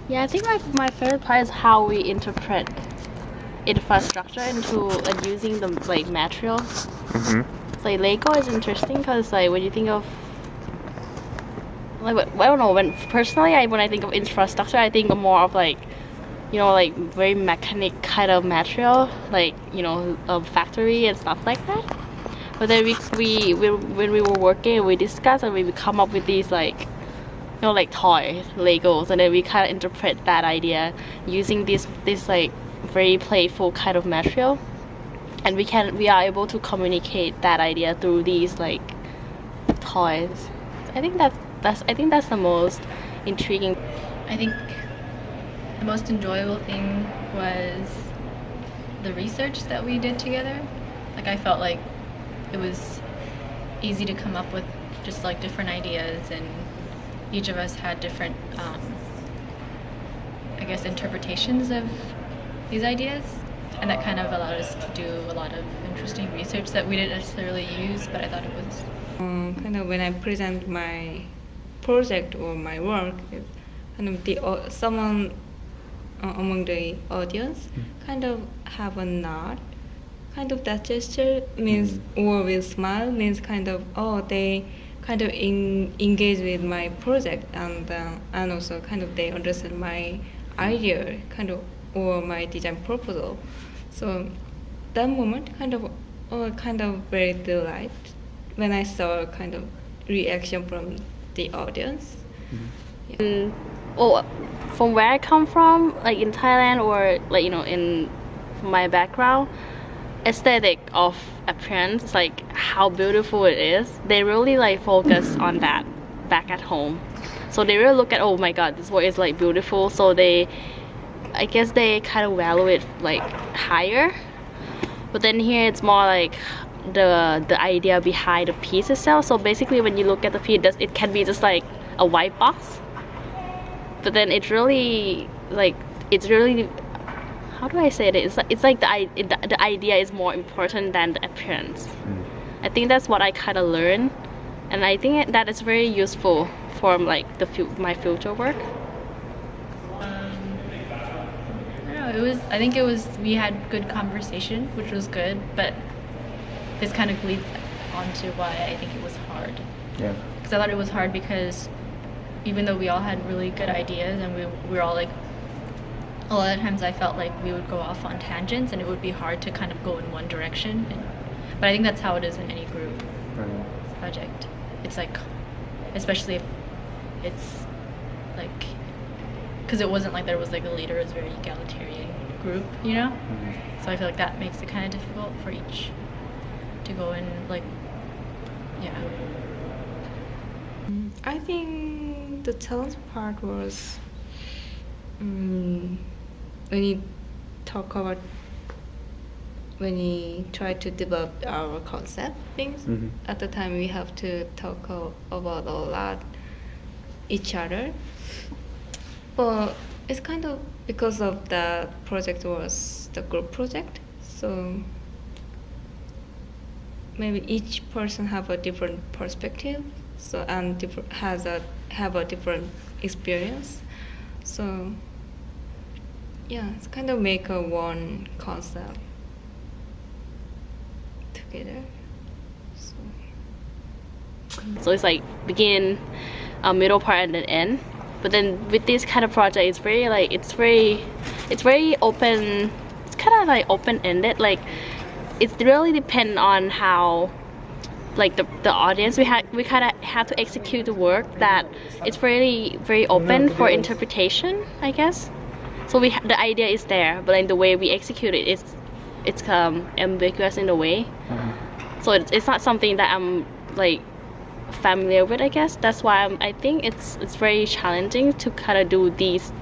Yeah, I think my favorite part is how we interpret infrastructure into using the like materials. Like Lego is interesting because like when you think of like I don't know, when personally when I think of infrastructure I think of more of like like very mechanic kind of material, like a factory and stuff like that. But then when we were working, we discussed and we come up with these like like toys, Legos, and then we kind of interpret that idea using this like very playful kind of material, and we are able to communicate that idea through these like toys. I think that's the most intriguing. I think the most enjoyable thing was the research that we did together. Like I felt like it was easy to come up with just like different ideas, and each of us had different I guess interpretations of these ideas, and that kind of allowed us to do a lot of interesting research that we didn't necessarily use, but I thought it was kind of when I present my project or my work, kind of someone among the audience kind of have a nod, kind of that gesture means or will smile means kind of they kind of engage with my project, and also kind of they understand my idea kind of or my design proposal. So that moment kind of very delight when I saw kind of reaction from the audience. Well, from where I come from, like in Thailand or like in my background, aesthetic of appearance, like how beautiful it is, they really like focus on that back at home. So they really look at, oh my god, this work is like beautiful, so I guess they kind of value it like higher. But then here it's more like the idea behind the piece itself. So basically when you look at the piece, it can be just like a white box, but then it's really how do I say it? It's like the idea is more important than the appearance. I think that's what I kind of learned, and I think that is very useful for like my future work. I don't know, I think we had good conversation, which was good, but this kind of leads on to why I think it was hard. Yeah. Because I thought it was hard because even though we all had really good ideas and we were all like, a lot of times I felt like we would go off on tangents and it would be hard to kind of go in one direction. But I think that's how it is in any group project. It's like, especially if it's like, because it wasn't like there was like a leader, it was a very egalitarian group, So I feel like that makes it kind of difficult for each to go in like, I think the challenge part was when you try to develop our concept things. At the time we have to talk about a lot each other, but it's kind of because of the project was the group project, so maybe each person have a different perspective, so and have a different experience, so it's kind of make a one concept together. So it's like begin, middle part, and then end. But then with this kind of project, it's very open. It's kind of like open-ended. Like it really depends on how, like the audience we kind of have to execute the work, that it's very open for interpretation, I guess. So the idea is there, but then the way we execute it it's ambiguous in a way. So it's not something that I'm like familiar with, I guess. That's why I think it's very challenging to kind of do these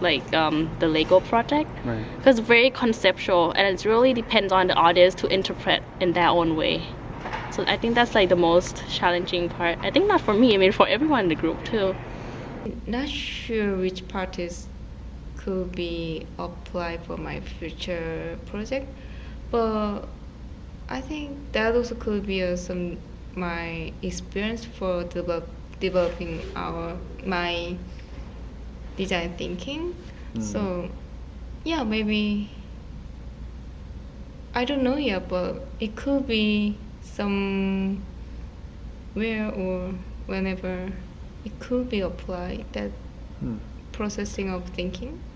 like the Lego project, because it's very conceptual and it really depends on the audience to interpret in their own way. So I think that's like the most challenging part. I think not for me, I mean for everyone in the group too. Not sure which part could be applied for my future project, but I think that also could be my experience for developing my design thinking. Mm. So yeah, maybe I don't know yet, but it could be somewhere or whenever it could be applied, that Mm. processing of thinking.